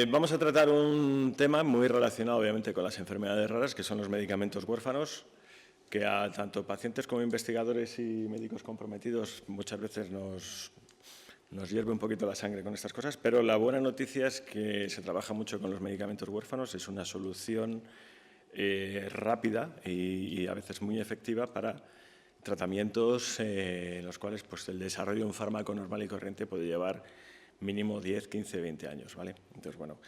Vamos a tratar un tema muy relacionado, obviamente, con las enfermedades raras, que son los medicamentos huérfanos, que a tanto pacientes como investigadores y médicos comprometidos muchas veces nos hierve un poquito la sangre con estas cosas, pero la buena noticia es que se trabaja mucho con los medicamentos huérfanos, es una solución rápida y a veces muy efectiva para tratamientos en los cuales pues, el desarrollo de un fármaco normal y corriente puede llevar mínimo 10, 15, 20 años. ¿Vale? Entonces, bueno,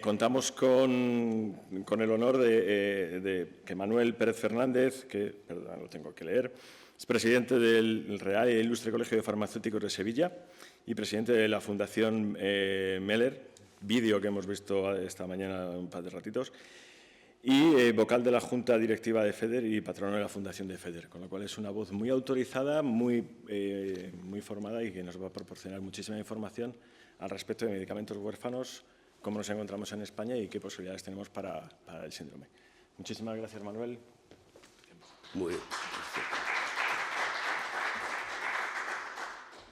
contamos con el honor de que Manuel Pérez Fernández, que, perdón, lo tengo que leer, es presidente del Real e Ilustre Colegio de Farmacéuticos de Sevilla y presidente de la Fundación Meller, vídeo que hemos visto esta mañana un par de ratitos, y vocal de la Junta Directiva de FEDER y patrono de la Fundación de FEDER, con lo cual es una voz muy autorizada, muy formada y que nos va a proporcionar muchísima información al respecto de medicamentos huérfanos, cómo nos encontramos en España y qué posibilidades tenemos para el síndrome. Muchísimas gracias, Manuel. Muy bien.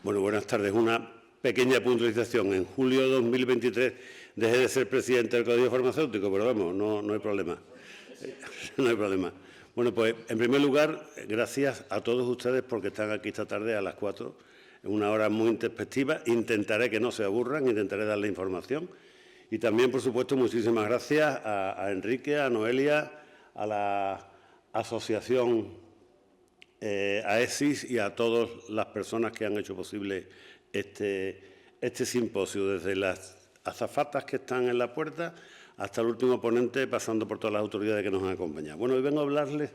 Bueno, buenas tardes. Una pequeña puntualización. En julio de 2023 dejé de ser presidente del Colegio Farmacéutico, pero vamos, no hay problema. No hay problema. Bueno, pues, en primer lugar, gracias a todos ustedes porque están aquí esta tarde a las 4, en una hora muy introspectiva. Intentaré que no se aburran, intentaré darle información. Y también, por supuesto, muchísimas gracias a Enrique, a Noelia, a la asociación AESIS y a todas las personas que han hecho posible este simposio, desde las azafatas que están en la puerta hasta el último ponente, pasando por todas las autoridades que nos han acompañado. Bueno, hoy vengo a hablarles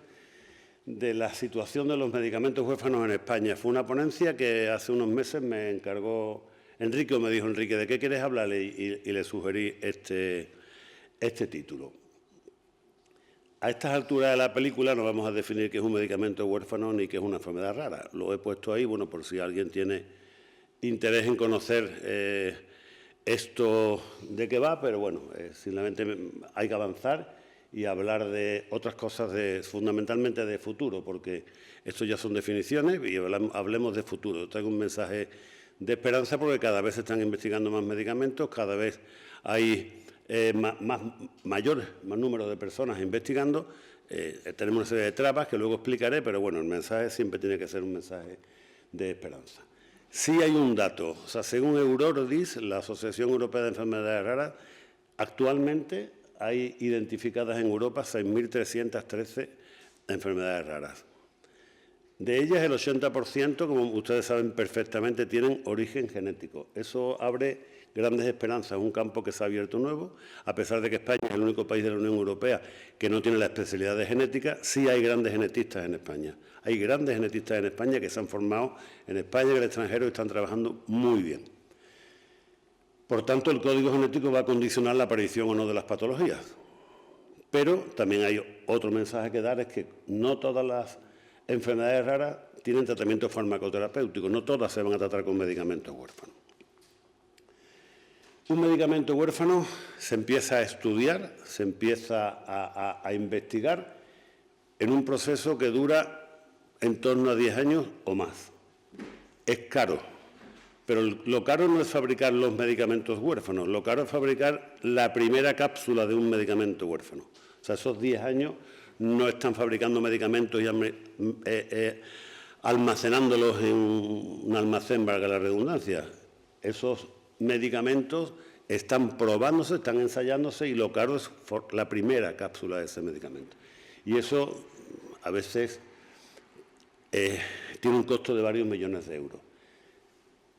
de la situación de los medicamentos huérfanos en España. Fue una ponencia que hace unos meses me encargó Enrique, o me dijo Enrique, ¿de qué quieres hablarle? Y le sugerí este título. A estas alturas de la película no vamos a definir qué es un medicamento huérfano ni qué es una enfermedad rara. Lo he puesto ahí, bueno, por si alguien tiene interés en conocer esto de qué va, pero bueno, simplemente hay que avanzar y hablar de otras cosas, fundamentalmente de futuro, porque esto ya son definiciones y hablemos de futuro. Traigo un mensaje de esperanza porque cada vez se están investigando más medicamentos, cada vez hay mayor número de personas investigando. Tenemos una serie de trabas que luego explicaré, pero bueno, el mensaje siempre tiene que ser un mensaje de esperanza. Sí hay un dato, o sea, según Eurordis, la Asociación Europea de Enfermedades Raras, actualmente hay identificadas en Europa 6.313 enfermedades raras. De ellas, el 80%, como ustedes saben perfectamente, tienen origen genético. Eso abre grandes esperanzas, un campo que se ha abierto nuevo. A pesar de que España es el único país de la Unión Europea que no tiene la especialidad de genética, sí hay grandes genetistas en España. Hay grandes genetistas en España que se han formado en España y en el extranjero y están trabajando muy bien. Por tanto, el código genético va a condicionar la aparición o no de las patologías. Pero también hay otro mensaje que dar, es que no todas las enfermedades raras tienen tratamiento farmacoterapéutico, no todas se van a tratar con medicamentos huérfanos. Un medicamento huérfano se empieza a estudiar, se empieza a investigar en un proceso que dura en torno a 10 años o más. Es caro, pero lo caro no es fabricar los medicamentos huérfanos, lo caro es fabricar la primera cápsula de un medicamento huérfano. O sea, esos 10 años no están fabricando medicamentos y almacenándolos en un almacén, valga la redundancia. Esos medicamentos están probándose, están ensayándose y lo caro es la primera cápsula de ese medicamento. Y eso a veces tiene un costo de varios millones de euros.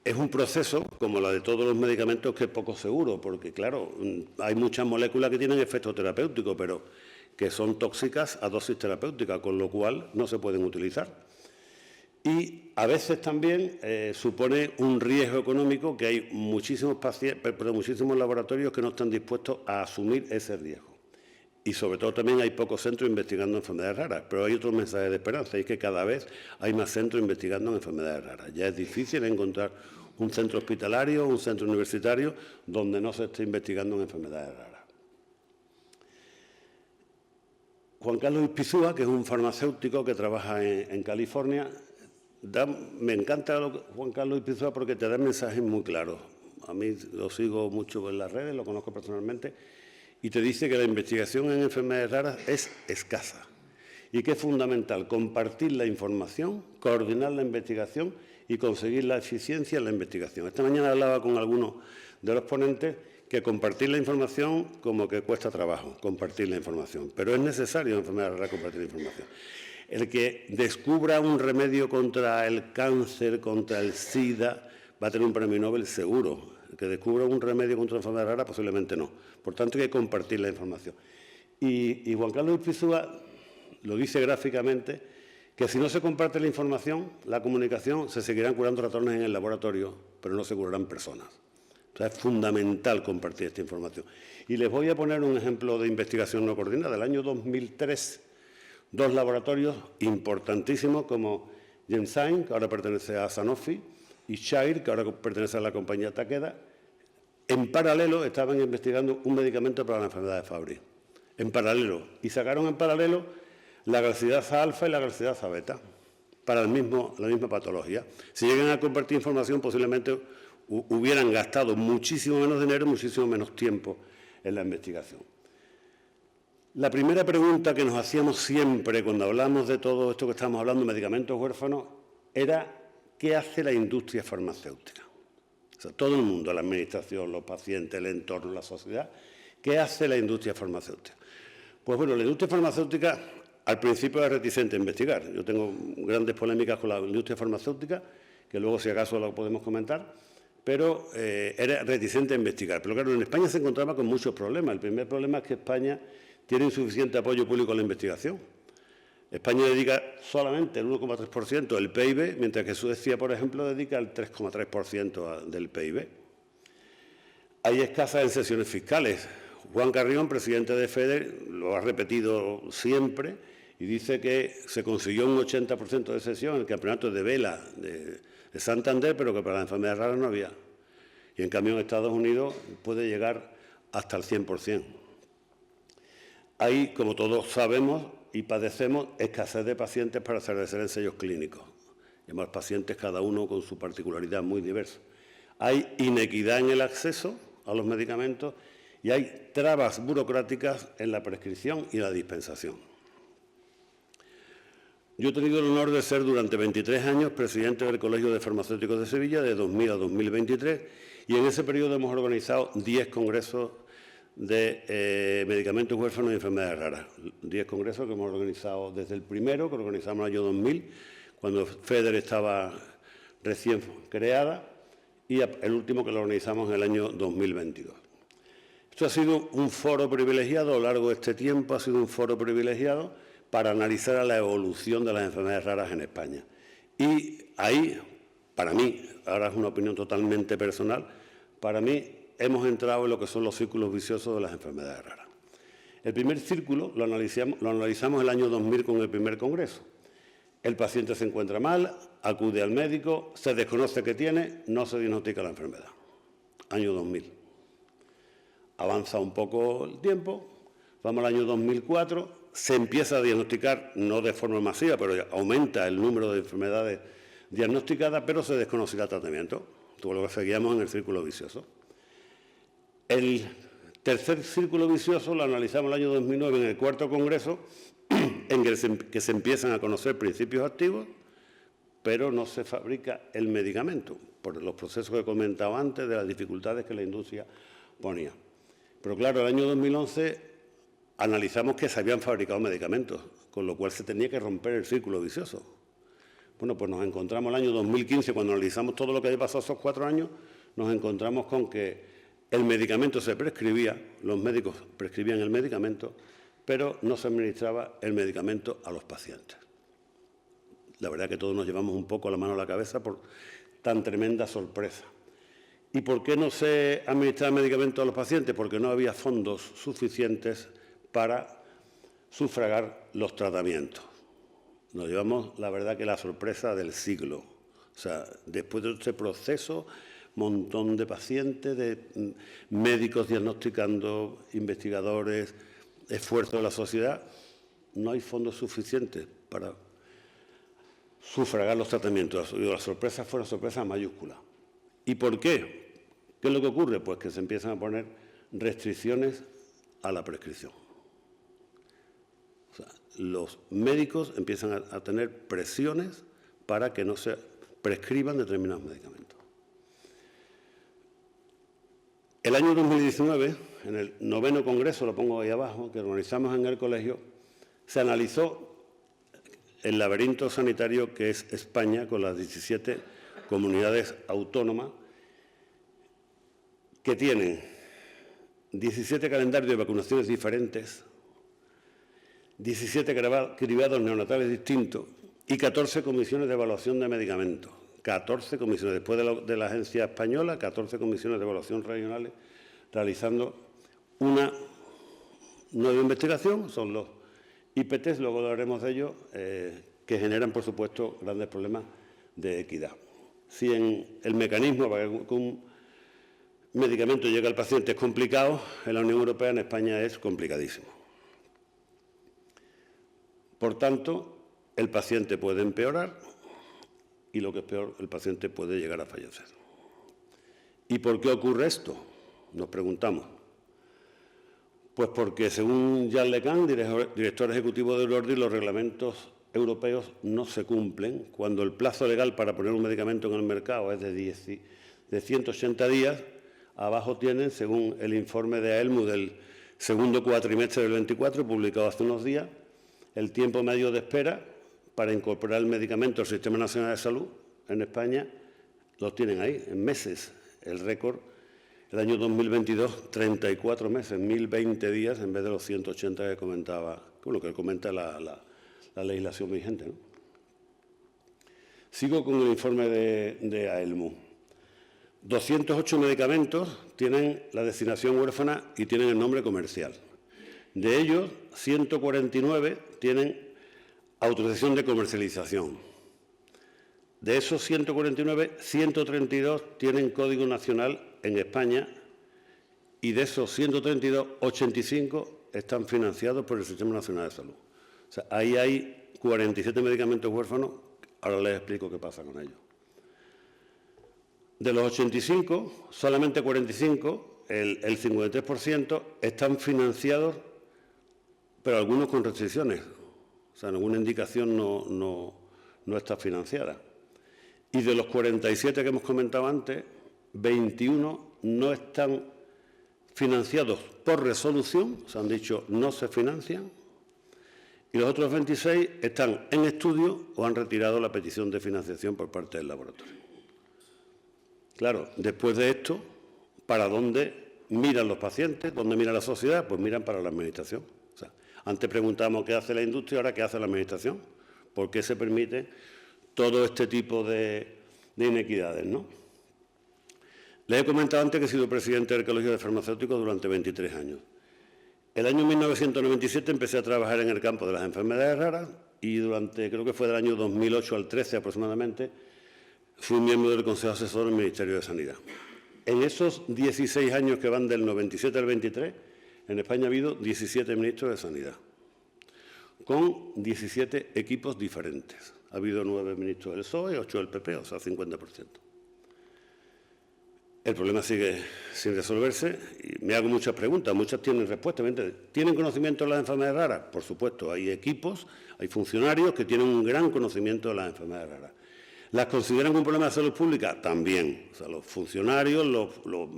Es un proceso, como la de todos los medicamentos, que es poco seguro, porque, claro, hay muchas moléculas que tienen efecto terapéutico, pero que son tóxicas a dosis terapéutica, con lo cual no se pueden utilizar. Y a veces también supone un riesgo económico que hay muchísimos laboratorios que no están dispuestos a asumir ese riesgo. Y sobre todo también hay pocos centros investigando enfermedades raras, pero hay otro mensaje de esperanza, y es que cada vez hay más centros investigando en enfermedades raras. Ya es difícil encontrar un centro hospitalario, un centro universitario, donde no se esté investigando en enfermedades raras. Juan Carlos Ispizúa, que es un farmacéutico que trabaja en California, me encanta Juan Carlos Ispizúa porque te da mensajes muy claros. a mí lo sigo mucho en las redes, lo conozco personalmente, y te dice que la investigación en enfermedades raras es escasa y que es fundamental compartir la información, coordinar la investigación y conseguir la eficiencia en la investigación. Esta mañana hablaba con algunos de los ponentes que compartir la información como que cuesta trabajo, compartir la información, pero es necesario en enfermedades raras compartir la información. El que descubra un remedio contra el cáncer, contra el SIDA, va a tener un premio Nobel seguro. El que descubra un remedio contra una enfermedad rara, posiblemente no. Por tanto, hay que compartir la información. Y Juan Carlos Ispizúa lo dice gráficamente, que si no se comparte la información, la comunicación, se seguirán curando ratones en el laboratorio, pero no se curarán personas. O sea, es fundamental compartir esta información. Y les voy a poner un ejemplo de investigación no coordinada. Del año 2003, dos laboratorios importantísimos como Genzyme, que ahora pertenece a Sanofi, y Shire, que ahora pertenece a la compañía Takeda, en paralelo estaban investigando un medicamento para la enfermedad de Fabry. En paralelo. Y sacaron en paralelo la galsidasa alfa y la galsidasa beta para la misma patología. Si llegan a compartir información, posiblemente hubieran gastado muchísimo menos dinero, muchísimo menos tiempo en la investigación. La primera pregunta que nos hacíamos siempre cuando hablamos de todo esto que estamos hablando, medicamentos huérfanos, era ¿qué hace la industria farmacéutica? O sea, todo el mundo, la administración, los pacientes, el entorno, la sociedad, ¿qué hace la industria farmacéutica? Pues bueno, la industria farmacéutica al principio era reticente a investigar. Yo tengo grandes polémicas con la industria farmacéutica, que luego si acaso lo podemos comentar, pero era reticente a investigar. Pero claro, en España se encontraba con muchos problemas. El primer problema es que España tiene insuficiente apoyo público a la investigación. España dedica solamente el 1,3% del PIB, mientras que Suecia, por ejemplo, dedica el 3,3% del PIB. Hay escasas exenciones fiscales. Juan Carrión, presidente de FEDER, lo ha repetido siempre y dice que se consiguió un 80% de exención en el campeonato de vela de Santander, pero que para las enfermedades raras no había. Y en cambio en Estados Unidos puede llegar hasta el 100%. Hay, como todos sabemos y padecemos, escasez de pacientes para establecer ensayos clínicos. Y además pacientes cada uno con su particularidad muy diversa. Hay inequidad en el acceso a los medicamentos y hay trabas burocráticas en la prescripción y la dispensación. Yo he tenido el honor de ser durante 23 años presidente del Colegio de Farmacéuticos de Sevilla, de 2000 a 2023, y en ese periodo hemos organizado 10 congresos de medicamentos huérfanos y enfermedades raras. 10 congresos que hemos organizado desde el primero, que organizamos en el año 2000, cuando FEDER estaba recién creada, y el último que lo organizamos en el año 2022. Esto ha sido un foro privilegiado, a lo largo de este tiempo ha sido un foro privilegiado para analizar la evolución de las enfermedades raras en España. Y ahí, para mí, ahora es una opinión totalmente personal, para mí hemos entrado en lo que son los círculos viciosos de las enfermedades raras. El primer círculo lo analizamos el año 2000 con el primer congreso. El paciente se encuentra mal, acude al médico, se desconoce qué tiene, no se diagnostica la enfermedad. Año 2000. Avanza un poco el tiempo, vamos al año 2004, se empieza a diagnosticar, no de forma masiva, pero aumenta el número de enfermedades diagnosticadas, pero se desconoce el tratamiento. Todo lo que seguíamos en el círculo vicioso. El tercer círculo vicioso lo analizamos el año 2009 en el cuarto congreso, en que se empiezan a conocer principios activos, pero no se fabrica el medicamento, por los procesos que he comentado antes, de las dificultades que la industria ponía. Pero claro, el año 2011 analizamos que se habían fabricado medicamentos, con lo cual se tenía que romper el círculo vicioso. Bueno, pues nos encontramos el año 2015, cuando analizamos todo lo que había pasado esos 4 años, nos encontramos con que el medicamento se prescribía, los médicos prescribían el medicamento, pero no se administraba el medicamento a los pacientes. La verdad que todos nos llevamos un poco la mano a la cabeza por tan tremenda sorpresa. ¿Y por qué no se administraba el medicamento a los pacientes? Porque no había fondos suficientes para sufragar los tratamientos. Nos llevamos, la verdad, que la sorpresa del siglo. O sea, después de este proceso, montón de pacientes, de médicos diagnosticando, investigadores, esfuerzo de la sociedad, no hay fondos suficientes para sufragar los tratamientos. La sorpresa fue una sorpresa mayúscula. ¿Y por qué? ¿Qué es lo que ocurre? Pues que se empiezan a poner restricciones a la prescripción. O sea, los médicos empiezan a tener presiones para que no se prescriban determinados medicamentos. El año 2019, en el 9º Congreso, lo pongo ahí abajo, que organizamos en el colegio, se analizó el laberinto sanitario que es España con las 17 comunidades autónomas que tienen 17 calendarios de vacunaciones diferentes, 17 cribados neonatales distintos y 14 comisiones de evaluación de medicamentos. 14 comisiones, después de la agencia española, 14 comisiones de evaluación regionales, realizando una nueva investigación, son los IPTs, luego hablaremos de ellos, que generan, por supuesto, grandes problemas de equidad. Si en el mecanismo para que un medicamento llegue al paciente es complicado, en la Unión Europea, en España, es complicadísimo. Por tanto, el paciente puede empeorar y, lo que es peor, el paciente puede llegar a fallecer. ¿Y por qué ocurre esto? Nos preguntamos. Pues porque, según Jean Lecam, director ejecutivo de Eurordi, los reglamentos europeos no se cumplen cuando el plazo legal para poner un medicamento en el mercado es de 180 días. Abajo tienen, según el informe de AELMU del segundo cuatrimestre del 24, publicado hace unos días, el tiempo medio de espera para incorporar el medicamento al Sistema Nacional de Salud en España, lo tienen ahí, en meses. El récord, el año 2022, 34 meses, 1020 días, en vez de los 180 que comentaba, bueno, que comenta la legislación vigente, ¿no? Sigo con el informe de AELMU. 208 medicamentos tienen la designación huérfana y tienen el nombre comercial. De ellos, 149 tienen autorización de comercialización. De esos 149, 132 tienen código nacional en España y de esos 132, 85 están financiados por el Sistema Nacional de Salud. O sea, ahí hay 47 medicamentos huérfanos, ahora les explico qué pasa con ellos. De los 85, solamente 45, el 53%, están financiados, pero algunos con restricciones. O sea, ninguna indicación no está financiada. Y de los 47 que hemos comentado antes, 21 no están financiados por resolución, se han dicho no se financian, y los otros 26 están en estudio o han retirado la petición de financiación por parte del laboratorio. Claro, después de esto, ¿para dónde miran los pacientes? ¿Dónde mira la sociedad? Pues miran para la Administración. O sea, antes preguntábamos qué hace la industria, ahora qué hace la Administración. ¿Por qué se permite todo este tipo de inequidades, ¿no? Les he comentado antes que he sido presidente del Colegio de Farmacéuticos durante 23 años. El año 1997 empecé a trabajar en el campo de las enfermedades raras y durante, creo que fue del año 2008 al 13 aproximadamente, fui miembro del Consejo Asesor del Ministerio de Sanidad. En esos 16 años que van del 97 al 23, en España ha habido 17 ministros de Sanidad, con 17 equipos diferentes. Ha habido 9 ministros del PSOE, 8 del PP, o sea, 50%. El problema sigue sin resolverse y me hago muchas preguntas, muchas tienen respuesta. ¿Tienen conocimiento de las enfermedades raras? Por supuesto, hay equipos, hay funcionarios que tienen un gran conocimiento de las enfermedades raras. ¿Las consideran un problema de salud pública? También. O sea, los funcionarios, los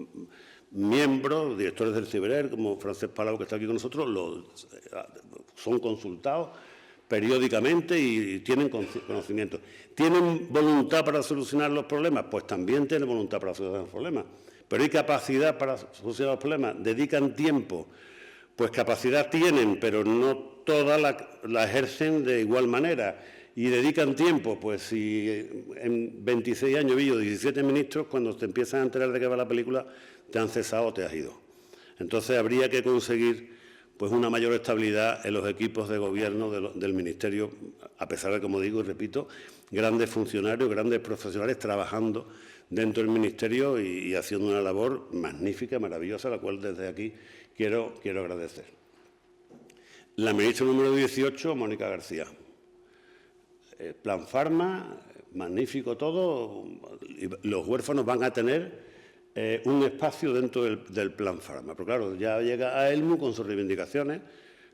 miembros, directores del CIBERER, como Francesc Palau, que está aquí con nosotros, son consultados periódicamente y tienen conocimiento. ¿Tienen voluntad para solucionar los problemas? Pues también tienen voluntad para solucionar los problemas. Pero ¿hay capacidad para solucionar los problemas? ¿Dedican tiempo? Pues capacidad tienen, pero no toda la ejercen de igual manera. ¿Y dedican tiempo? Pues si en 26 años he visto 17 ministros, cuando te empiezan a enterar de qué va la película, te han cesado o te has ido. Entonces habría que conseguir pues una mayor estabilidad en los equipos de gobierno del Ministerio, a pesar de, como digo y repito, grandes funcionarios, grandes profesionales trabajando dentro del Ministerio y haciendo una labor magnífica, maravillosa, a la cual desde aquí quiero agradecer. La ministra número 18, Mónica García. Plan Farma, magnífico todo, y los huérfanos van a tener un espacio dentro del Plan Pharma. Pero claro, ya llega a ELMU con sus reivindicaciones,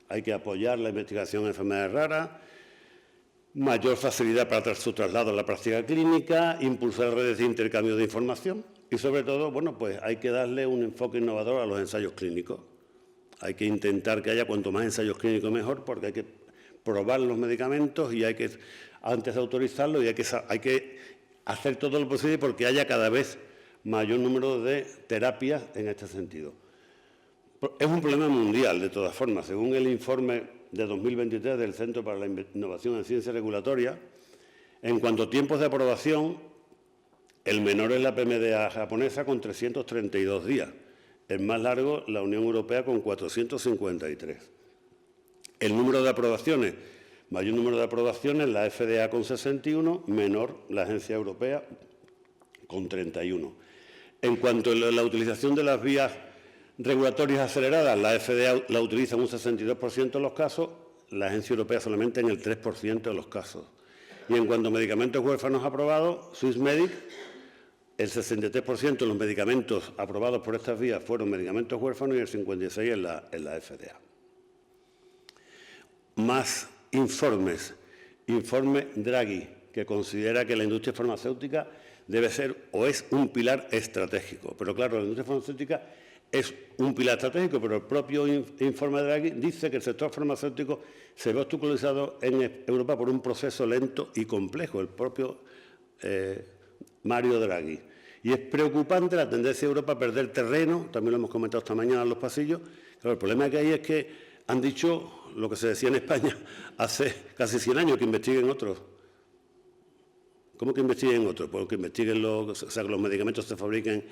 hay que apoyar la investigación en enfermedades raras, mayor facilidad para su traslado a la práctica clínica, impulsar redes de intercambio de información y, sobre todo, bueno, pues hay que darle un enfoque innovador a los ensayos clínicos. Hay que intentar que haya cuanto más ensayos clínicos mejor, porque hay que probar los medicamentos y hay que, antes de autorizarlos, y hay que hacer todo lo posible porque haya cada vez mayor número de terapias en este sentido. Es un problema mundial, de todas formas. Según el informe de 2023 del Centro para la Innovación en Ciencia Regulatoria, en cuanto a tiempos de aprobación, el menor es la PMDA japonesa con 332 días, el más largo la Unión Europea con 453. El número de aprobaciones, mayor número de aprobaciones, la FDA con 61, menor la Agencia Europea con 31. En cuanto a la utilización de las vías regulatorias aceleradas, la FDA la utiliza en un 62% de los casos, la Agencia Europea solamente en el 3% de los casos. Y en cuanto a medicamentos huérfanos aprobados, Swissmedic, el 63% de los medicamentos aprobados por estas vías fueron medicamentos huérfanos y el 56% en la FDA. Más informes. Informe Draghi, que considera que la industria farmacéutica debe ser o es un pilar estratégico. Pero claro, la industria farmacéutica es un pilar estratégico, pero el propio informe Draghi dice que el sector farmacéutico se ve obstaculizado en Europa por un proceso lento y complejo, el propio Mario Draghi. Y es preocupante la tendencia de Europa a perder terreno, también lo hemos comentado esta mañana en los pasillos. Claro, el problema que hay es que han dicho lo que se decía en España hace casi 100 años, que investiguen otros. ¿Cómo que investiguen otros? Pues que investiguen que los medicamentos se fabriquen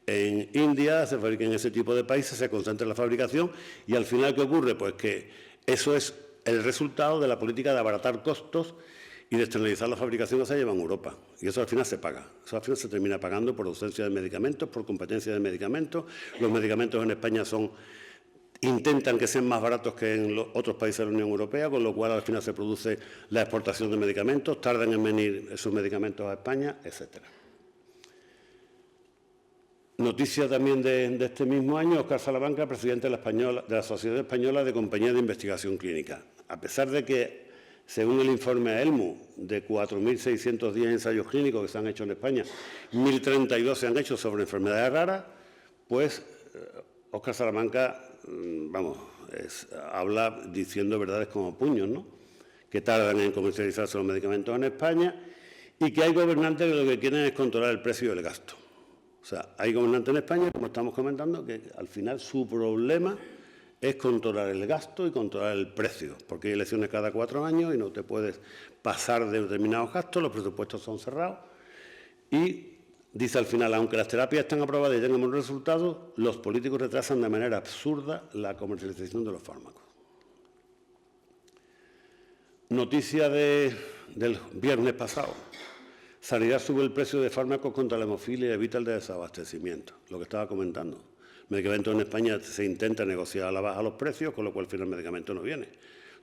en India, se fabriquen en ese tipo de países, se concentra en la fabricación y al final, ¿qué ocurre? Pues que eso es el resultado de la política de abaratar costos y de externalizar la fabricación que se lleva en Europa. Y eso al final se paga. Eso al final se termina pagando por ausencia de medicamentos, por competencia de medicamentos. Los medicamentos en España intentan que sean más baratos que en los otros países de la Unión Europea, con lo cual al final se produce la exportación de medicamentos, tardan en venir esos medicamentos a España, etcétera. Noticia también de este mismo año, Óscar Salamanca, presidente de la Sociedad Española de Compañías de Investigación Clínica. A pesar de que, según el informe ELMU, de 4.610 ensayos clínicos que se han hecho en España, 1.032 se han hecho sobre enfermedades raras, pues Óscar Salamanca, habla diciendo verdades como puños, ¿no? Que tardan en comercializarse los medicamentos en España y que hay gobernantes que lo que quieren es controlar el precio del gasto. O sea, hay gobernantes en España, como estamos comentando, que al final su problema es controlar el gasto y controlar el precio, porque hay elecciones cada 4 años y no te puedes pasar de determinados gastos, los presupuestos son cerrados y dice al final, aunque las terapias están aprobadas y tengan buenos resultados, los políticos retrasan de manera absurda la comercialización de los fármacos. Noticia del viernes pasado. Sanidad sube el precio de fármacos contra la hemofilia y evita el desabastecimiento, lo que estaba comentando. Medicamentos en España se intenta negociar a la baja los precios, con lo cual al final el medicamento no viene.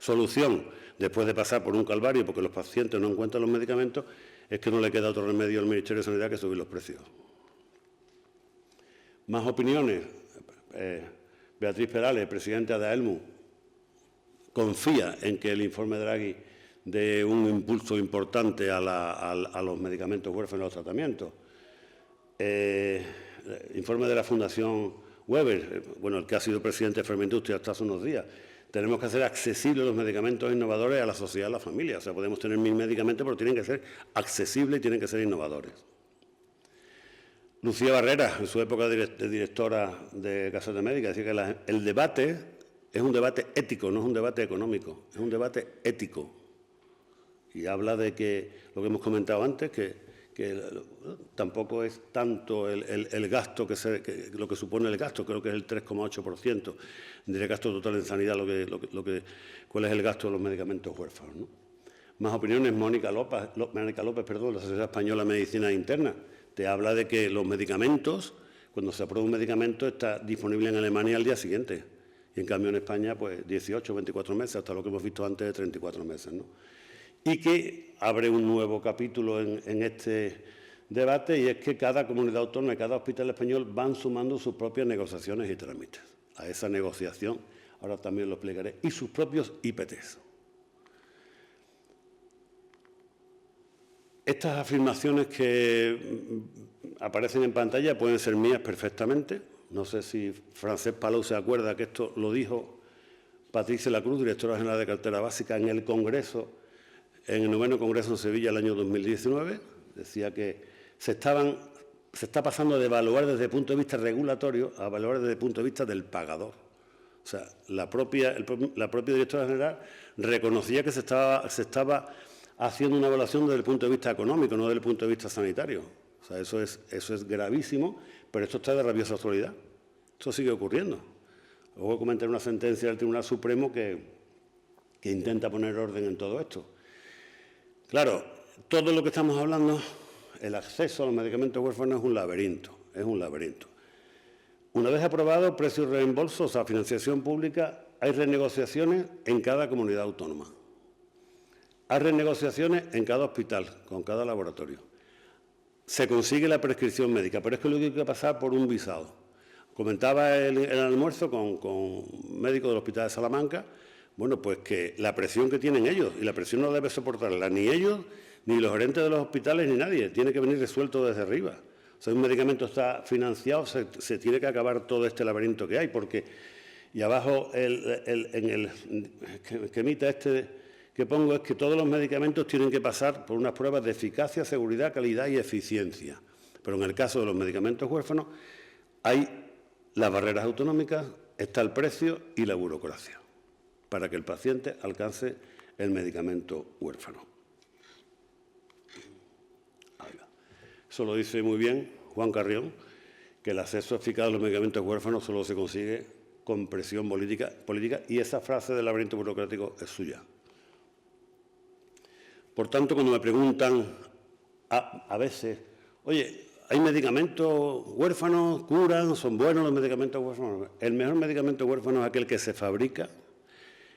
Solución, después de pasar por un calvario porque los pacientes no encuentran los medicamentos, es que no le queda otro remedio al Ministerio de Sanidad que subir los precios. Más opiniones. Beatriz Perales, presidenta de AELMU, confía en que el informe Draghi dé un impulso importante a los medicamentos huérfanos y los tratamientos. Informe de la Fundación Weber, el que ha sido presidente de Fermentustria hasta hace unos días. Tenemos que hacer accesibles los medicamentos innovadores a la sociedad y a la familia. O sea, podemos tener 1000 medicamentos, pero tienen que ser accesibles y tienen que ser innovadores. Lucía Barrera, en su época de directora de Gaceta Médica, decía que el debate es un debate ético, no es un debate económico, es un debate ético. Y habla de que, lo que hemos comentado antes, que tampoco es tanto el gasto, lo que supone el gasto, creo que es el 3,8% del gasto total en sanidad, cuál es el gasto de los medicamentos huérfanos, ¿no? Más opiniones, Mónica López, de la Sociedad Española de Medicina Interna, te habla de que los medicamentos, cuando se aprueba un medicamento, está disponible en Alemania al día siguiente, y en cambio en España, pues 18 o 24 meses, hasta lo que hemos visto antes de 34 meses, ¿no? Y que abre un nuevo capítulo en este debate, y es que cada comunidad autónoma y cada hospital español van sumando sus propias negociaciones y trámites. A esa negociación, ahora también lo explicaré, y sus propios IPTs. Estas afirmaciones que aparecen en pantalla pueden ser mías perfectamente. No sé si Francesc Palau se acuerda que esto lo dijo Patricia Lacruz, directora general de Cartera Básica, en el Congreso, en el 9º Congreso en Sevilla el año 2019. Decía que se está pasando de evaluar desde el punto de vista regulatorio a evaluar desde el punto de vista del pagador. O sea, la propia directora general reconocía que se estaba haciendo una evaluación desde el punto de vista económico, no desde el punto de vista sanitario. O sea, eso es gravísimo, pero esto está de rabiosa actualidad. Esto sigue ocurriendo. Luego comentaré una sentencia del Tribunal Supremo que intenta poner orden en todo esto. Claro, todo lo que estamos hablando, el acceso a los medicamentos huérfanos es un laberinto, Una vez aprobado precio y reembolso, o sea, financiación pública, hay renegociaciones en cada comunidad autónoma. Hay renegociaciones en cada hospital, con cada laboratorio. Se consigue la prescripción médica, pero es que luego hay que pasar por un visado. Comentaba el almuerzo con un médico del Hospital de Salamanca, bueno, pues que la presión que tienen ellos, y la presión no debe soportarla ni ellos, ni los gerentes de los hospitales, ni nadie, tiene que venir resuelto desde arriba. O sea, un medicamento está financiado, se tiene que acabar todo este laberinto que hay, porque, y abajo en el esquemita este que pongo es que todos los medicamentos tienen que pasar por unas pruebas de eficacia, seguridad, calidad y eficiencia. Pero en el caso de los medicamentos huérfanos hay las barreras autonómicas, está el precio y la burocracia para que el paciente alcance el medicamento huérfano. Eso lo dice muy bien Juan Carrión, que el acceso eficaz a los medicamentos huérfanos solo se consigue con presión política y esa frase del laberinto burocrático es suya. Por tanto, cuando me preguntan a veces, oye, ¿hay medicamentos huérfanos, curan, son buenos los medicamentos huérfanos? El mejor medicamento huérfano es aquel que se fabrica,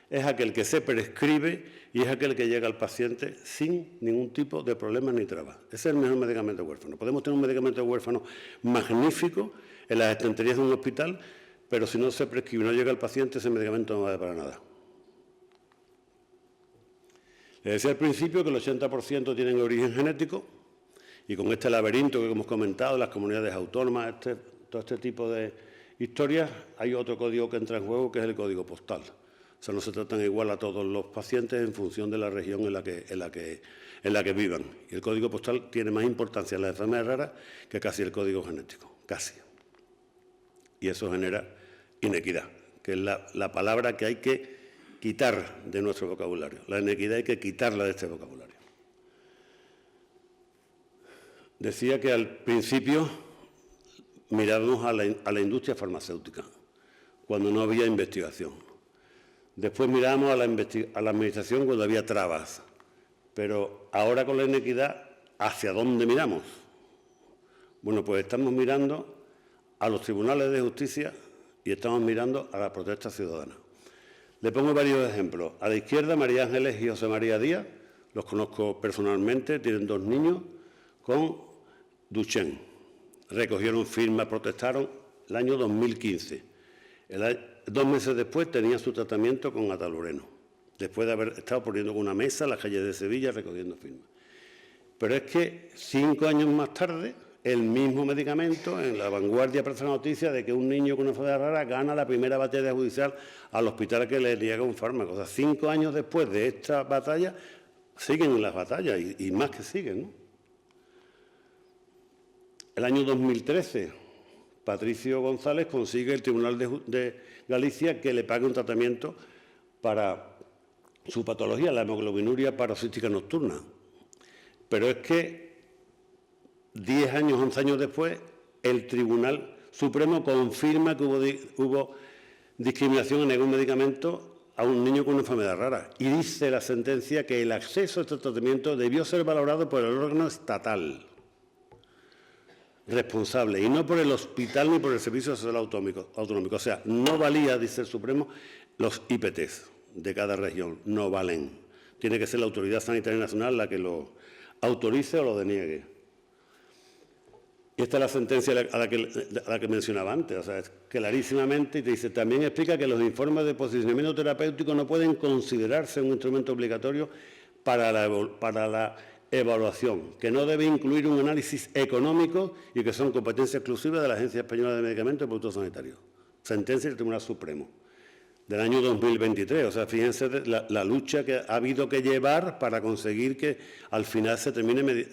es aquel que se prescribe y es aquel que llega al paciente sin ningún tipo de problema ni trabas. Ese es el mejor medicamento huérfano. Podemos tener un medicamento huérfano magnífico en las estanterías de un hospital, pero si no se prescribe y no llega al paciente, ese medicamento no vale para nada. Les decía al principio que el 80% tienen origen genético y con este laberinto que hemos comentado, las comunidades autónomas, todo este tipo de historias, hay otro código que entra en juego que es el código postal. O sea, no se tratan igual a todos los pacientes en función de la región en la que vivan. Y el código postal tiene más importancia en las enfermedades raras que casi el código genético, casi. Y eso genera inequidad, que es la palabra que hay que quitar de nuestro vocabulario. La inequidad hay que quitarla de este vocabulario. Decía que al principio mirábamos a la industria farmacéutica, cuando no había investigación. Después mirábamos a la administración cuando había trabas. Pero ahora con la inequidad, ¿hacia dónde miramos? Bueno, pues estamos mirando a los tribunales de justicia y estamos mirando a la protesta ciudadana. Le pongo varios ejemplos. A la izquierda, María Ángeles y José María Díaz, los conozco personalmente, tienen 2 niños con Duchenne. Recogieron firmas, protestaron el año 2015. 2 meses después tenían su tratamiento con atalureno, después de haber estado poniendo una mesa en las calles de Sevilla recogiendo firmas. Pero es que 5 años más tarde, el mismo medicamento, en La Vanguardia aparece la noticia de que un niño con una enfermedad rara gana la primera batalla judicial al hospital que le niega un fármaco. O sea, 5 años después de esta batalla, siguen las batallas y más que siguen, ¿no? El año 2013, Patricio González consigue el Tribunal de Galicia que le pague un tratamiento para su patología, la hemoglobinuria paroxística nocturna. Pero es que 10 años, 11 años después, el Tribunal Supremo confirma que hubo discriminación en algún medicamento a un niño con una enfermedad rara. Y dice la sentencia que el acceso a este tratamiento debió ser valorado por el órgano estatal responsable y no por el hospital ni por el Servicio Social Autonómico. O sea, no valía, dice el Supremo, los IPTs de cada región, no valen. Tiene que ser la Autoridad Sanitaria Nacional la que lo autorice o lo deniegue. Y esta es la sentencia a la que mencionaba antes, o sea, es clarísimamente, y te dice, también explica que los informes de posicionamiento terapéutico no pueden considerarse un instrumento obligatorio para la evaluación, que no debe incluir un análisis económico y que son competencia exclusiva de la Agencia Española de Medicamentos y Productos Sanitarios. Sentencia del Tribunal Supremo del año 2023. O sea, fíjense la lucha que ha habido que llevar para conseguir que al final se termine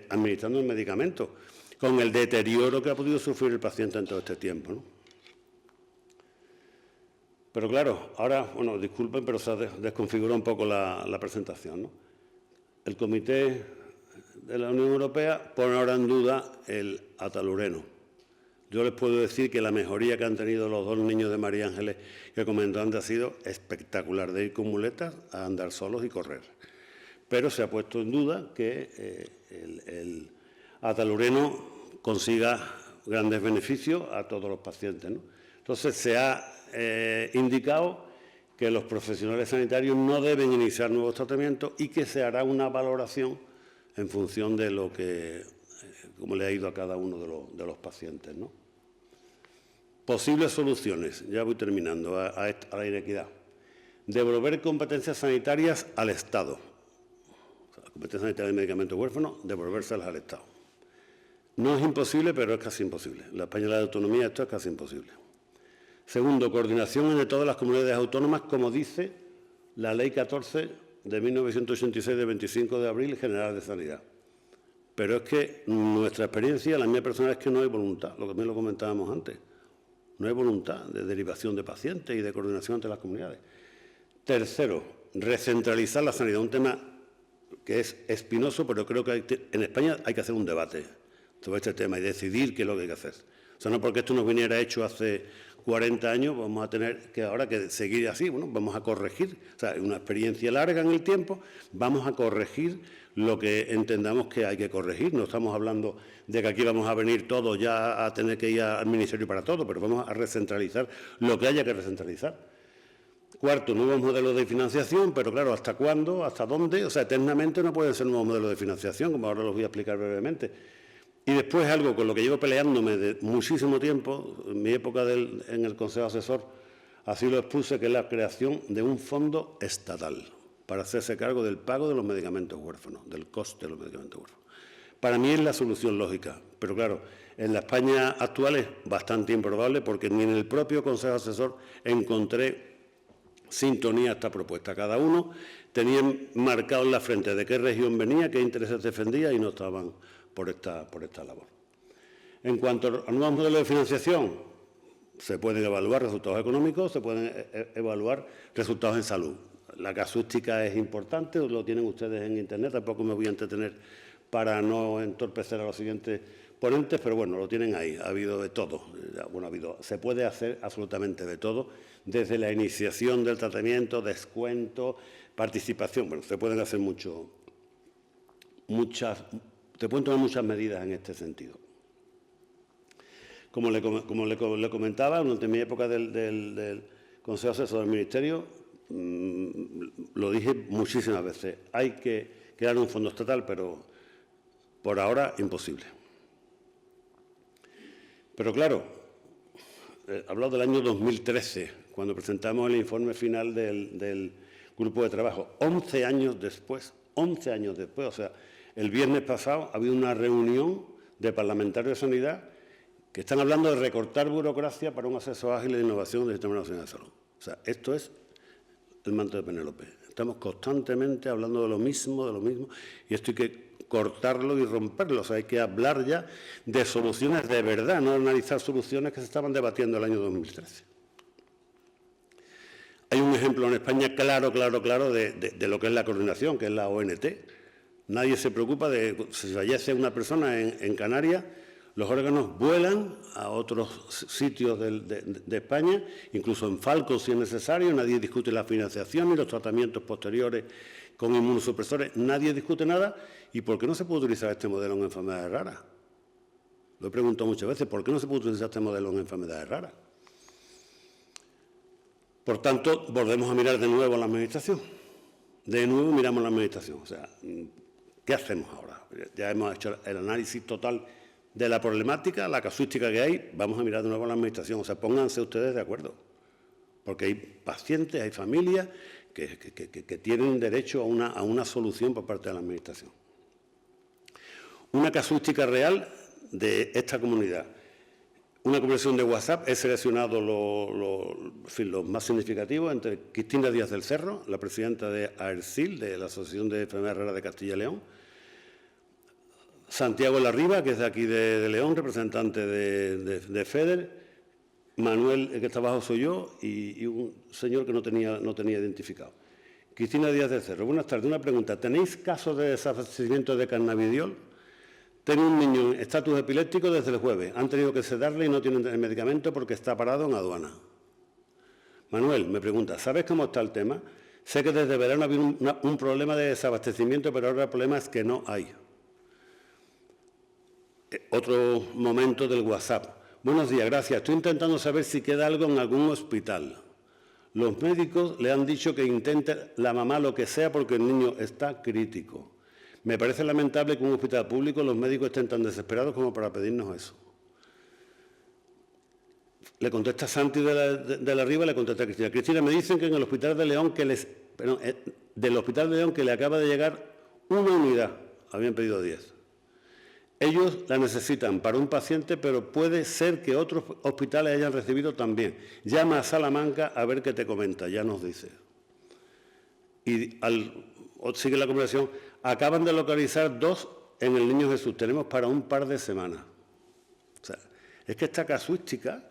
administrando el medicamento, con el deterioro que ha podido sufrir el paciente en todo este tiempo, ¿no? Pero claro, ahora, bueno, disculpen, pero se desconfigura un poco la presentación, ¿no? El Comité de la Unión Europea pone ahora en duda el atalureno. Yo les puedo decir que la mejoría que han tenido los 2 niños de María Ángeles que comentó antes ha sido espectacular, de ir con muletas a andar solos y correr. Pero se ha puesto en duda que el atalureno consiga grandes beneficios a todos los pacientes, ¿no? Entonces, se ha indicado que los profesionales sanitarios no deben iniciar nuevos tratamientos y que se hará una valoración en función de lo que, cómo le ha ido a cada uno de los pacientes, ¿no? Posibles soluciones, ya voy terminando, a la inequidad. Devolver competencias sanitarias al Estado. O sea, la competencia sanitaria de medicamentos huérfanos, devolvérselas al Estado. No es imposible, pero es casi imposible. En la Española de Autonomía esto es casi imposible. Segundo, coordinación entre todas las comunidades autónomas, como dice la Ley 14 de 1986 de 25 de abril General de Sanidad. Pero es que nuestra experiencia, la mía personal, es que no hay voluntad, lo que también lo comentábamos antes. No hay voluntad de derivación de pacientes y de coordinación entre las comunidades. Tercero, recentralizar la sanidad, un tema que es espinoso, pero creo que en España hay que hacer un debate sobre este tema y decidir qué es lo que hay que hacer. O sea, no porque esto nos viniera hecho hace 40 años, vamos a tener que ahora que seguir así, bueno, vamos a corregir, o sea, una experiencia larga en el tiempo, vamos a corregir lo que entendamos que hay que corregir. No estamos hablando de que aquí vamos a venir todos ya a tener que ir al Ministerio para todo, pero vamos a recentralizar lo que haya que recentralizar. Cuarto, nuevos modelos de financiación, pero claro, ¿hasta cuándo? ¿Hasta dónde? O sea, eternamente no pueden ser nuevos modelos de financiación, como ahora los voy a explicar brevemente. Y después algo con lo que llevo peleándome de muchísimo tiempo, en mi época en el Consejo Asesor, así lo expuse, que es la creación de un fondo estatal para hacerse cargo del pago de los medicamentos huérfanos, del coste de los medicamentos huérfanos. Para mí es la solución lógica, pero claro, en la España actual es bastante improbable porque ni en el propio Consejo Asesor encontré sintonía a esta propuesta. Cada uno tenía marcado en la frente de qué región venía, qué intereses defendía y no estaban por esta labor. En cuanto a nuevos modelos de financiación, se pueden evaluar resultados económicos, se pueden evaluar resultados en salud. La casuística es importante, lo tienen ustedes en Internet, tampoco me voy a entretener para no entorpecer a los siguientes ponentes, pero bueno, lo tienen ahí, ha habido de todo. Bueno, se puede hacer absolutamente de todo, desde la iniciación del tratamiento, descuento, participación, bueno, se pueden hacer se pueden tomar muchas medidas en este sentido. Como le comentaba, durante mi época del Consejo Asesor del Ministerio, lo dije muchísimas veces, hay que crear un fondo estatal, pero por ahora imposible. Pero claro, hablo del año 2013, cuando presentamos el informe final del grupo de trabajo, 11 años después, o sea, el viernes pasado ha habido una reunión de parlamentarios de sanidad que están hablando de recortar burocracia para un acceso ágil de innovación del Sistema Nacional de Salud. O sea, esto es el manto de Penélope. Estamos constantemente hablando de lo mismo, y esto hay que cortarlo y romperlo. O sea, hay que hablar ya de soluciones de verdad, no analizar soluciones que se estaban debatiendo el año 2013. Hay un ejemplo en España claro de lo que es la coordinación, que es la ONT. Nadie se preocupa de si fallece una persona en Canarias, los órganos vuelan a otros sitios de España, incluso en Falcon si es necesario, nadie discute la financiación ni los tratamientos posteriores con inmunosupresores, nadie discute nada. ¿Y por qué no se puede utilizar este modelo en enfermedades raras? Lo he preguntado muchas veces, ¿por qué no se puede utilizar este modelo en enfermedades raras? Por tanto, volvemos a mirar de nuevo a la Administración. De nuevo miramos la Administración. O sea, ¿qué hacemos ahora? Ya hemos hecho el análisis total de la problemática, la casuística que hay, vamos a mirar de nuevo a la Administración. O sea, pónganse ustedes de acuerdo. Porque hay pacientes, hay familias que tienen derecho a una solución por parte de la Administración. Una casuística real de esta comunidad. Una conversación de WhatsApp, he seleccionado los más significativos entre Cristina Díaz del Cerro, la presidenta de AERCIL, de la Asociación de Enfermedades Raras de Castilla y León, Santiago Larriba, que es de aquí de León, representante de FEDER, Manuel, el que está abajo soy yo, y un señor que no tenía identificado. Cristina Díaz del Cerro, buenas tardes. Una pregunta, ¿tenéis casos de desabastecimiento de cannabidiol? Tengo un niño en estatus epiléptico desde el jueves. Han tenido que sedarle y no tienen el medicamento porque está parado en aduana. Manuel me pregunta, ¿sabes cómo está el tema? Sé que desde verano ha habido un problema de desabastecimiento, pero ahora el problema es que no hay. Otro momento del WhatsApp. Buenos días, gracias. Estoy intentando saber si queda algo en algún hospital. Los médicos le han dicho que intente la mamá lo que sea porque el niño está crítico. Me parece lamentable que en un hospital público los médicos estén tan desesperados como para pedirnos eso. Le contesta Santi de la Riva, le contesta Cristina. Cristina, me dicen que en el hospital de León del hospital de León que le acaba de llegar una unidad, habían pedido 10. Ellos la necesitan para un paciente, pero puede ser que otros hospitales hayan recibido también. Llama a Salamanca a ver qué te comenta, ya nos dice. Y sigue la conversación. Acaban de localizar 2 en el Niño Jesús. Tenemos para un par de semanas. O sea, es que esta casuística,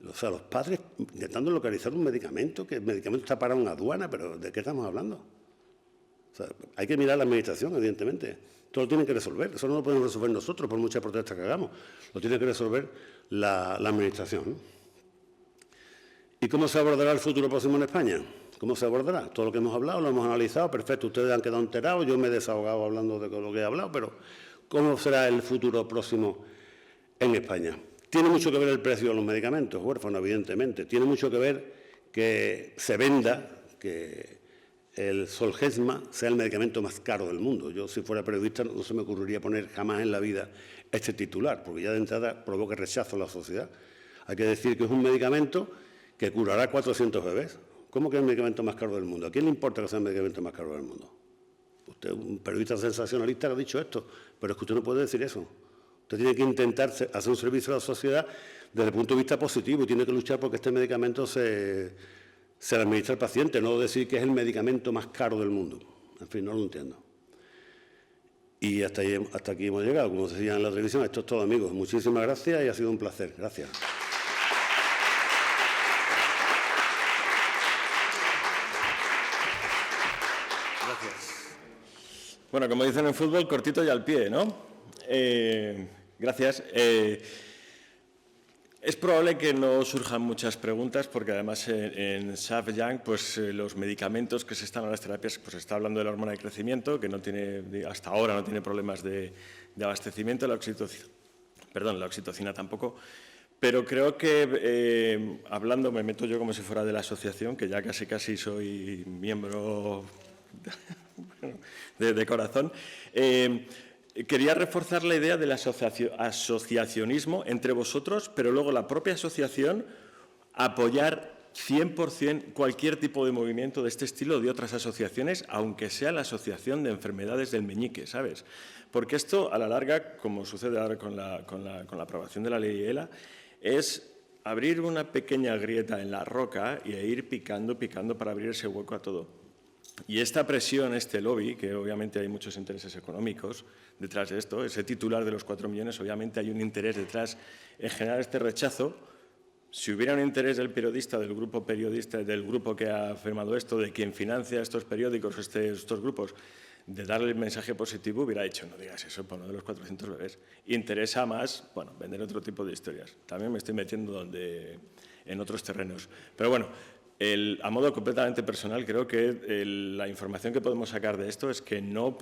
o sea, los padres intentando localizar un medicamento, que el medicamento está parado en aduana, pero ¿de qué estamos hablando? O sea, hay que mirar la Administración, evidentemente. Todo lo tienen que resolver. Eso no lo podemos resolver nosotros, por muchas protestas que hagamos. Lo tiene que resolver la Administración, ¿no? ¿Y cómo se abordará el futuro próximo en España? ¿Cómo se abordará? Todo lo que hemos hablado, lo hemos analizado, perfecto, ustedes han quedado enterados, yo me he desahogado hablando de lo que he hablado, pero ¿cómo será el futuro próximo en España? Tiene mucho que ver el precio de los medicamentos, huérfanos, evidentemente. Tiene mucho que ver que se venda, que el Zolgensma sea el medicamento más caro del mundo. Yo, si fuera periodista, no se me ocurriría poner jamás en la vida este titular, porque ya de entrada provoca rechazo en la sociedad. Hay que decir que es un medicamento que curará 400 bebés. ¿Cómo que es el medicamento más caro del mundo? ¿A quién le importa que sea el medicamento más caro del mundo? Usted es un periodista sensacionalista que ha dicho esto, pero es que usted no puede decir eso. Usted tiene que intentar hacer un servicio a la sociedad desde el punto de vista positivo y tiene que luchar porque este medicamento se le administra al paciente, no decir que es el medicamento más caro del mundo. En fin, no lo entiendo. Y hasta aquí hemos llegado. Como se decía en la televisión, esto es todo, amigos. Muchísimas gracias y ha sido un placer. Gracias. Bueno, como dicen en fútbol, cortito y al pie, ¿no? Gracias. Es probable que no surjan muchas preguntas porque además en SAF Young pues, los medicamentos que se están a las terapias, pues se está hablando de la hormona de crecimiento, que no tiene, hasta ahora no tiene problemas de abastecimiento, la oxitocina tampoco. Pero creo que, hablando, me meto yo como si fuera de la asociación, que ya casi soy miembro de corazón. Quería reforzar la idea del asociacionismo entre vosotros, pero luego la propia asociación apoyar 100% cualquier tipo de movimiento de este estilo de otras asociaciones, aunque sea la Asociación de Enfermedades del Meñique, ¿sabes? Porque esto, a la larga, como sucede ahora con la aprobación de la ley ELA, es abrir una pequeña grieta en la roca y ir picando para abrir ese hueco a todo. Y esta presión, este lobby, que obviamente hay muchos intereses económicos detrás de esto, ese titular de los 4 millones, obviamente hay un interés detrás en generar este rechazo. Si hubiera un interés del periodista, del grupo que ha firmado esto, de quien financia estos periódicos, estos grupos, de darle el mensaje positivo, hubiera dicho, no digas eso por uno de los 400 bebés. Interesa más, bueno, vender otro tipo de historias. También me estoy metiendo en otros terrenos. Pero bueno, a modo completamente personal, creo que la información que podemos sacar de esto es que no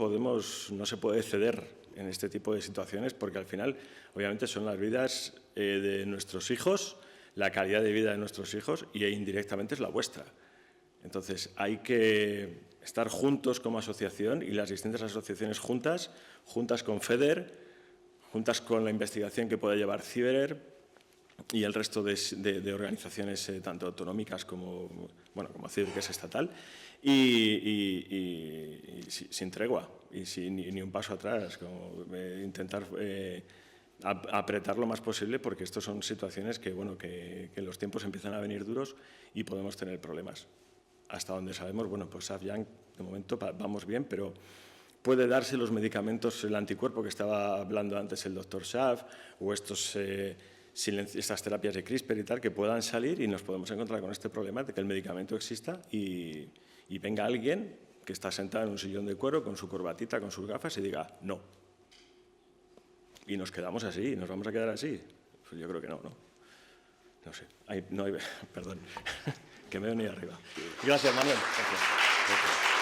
se puede ceder en este tipo de situaciones porque al final, obviamente, son las vidas de nuestros hijos, la calidad de vida de nuestros hijos y indirectamente es la vuestra. Entonces, hay que estar juntos como asociación y las distintas asociaciones juntas con FEDER, juntas con la investigación que puede llevar CIBER y el resto de organizaciones tanto autonómicas como CIBER, que es estatal, y sin tregua y sin ni un paso atrás, como intentar apretar lo más posible, porque estas son situaciones que los tiempos empiezan a venir duros y podemos tener problemas. Hasta donde sabemos, pues SAF-YANG, de momento vamos bien, pero puede darse los medicamentos, el anticuerpo que estaba hablando antes el doctor Schaaf, o estas terapias de CRISPR y tal, que puedan salir y nos podemos encontrar con este problema de que el medicamento exista y venga alguien que está sentado en un sillón de cuero con su corbatita, con sus gafas y diga no. Y nos quedamos así, nos vamos a quedar así. Pues yo creo que no. No sé, perdón, que me he venido arriba. Gracias, Manuel. Gracias.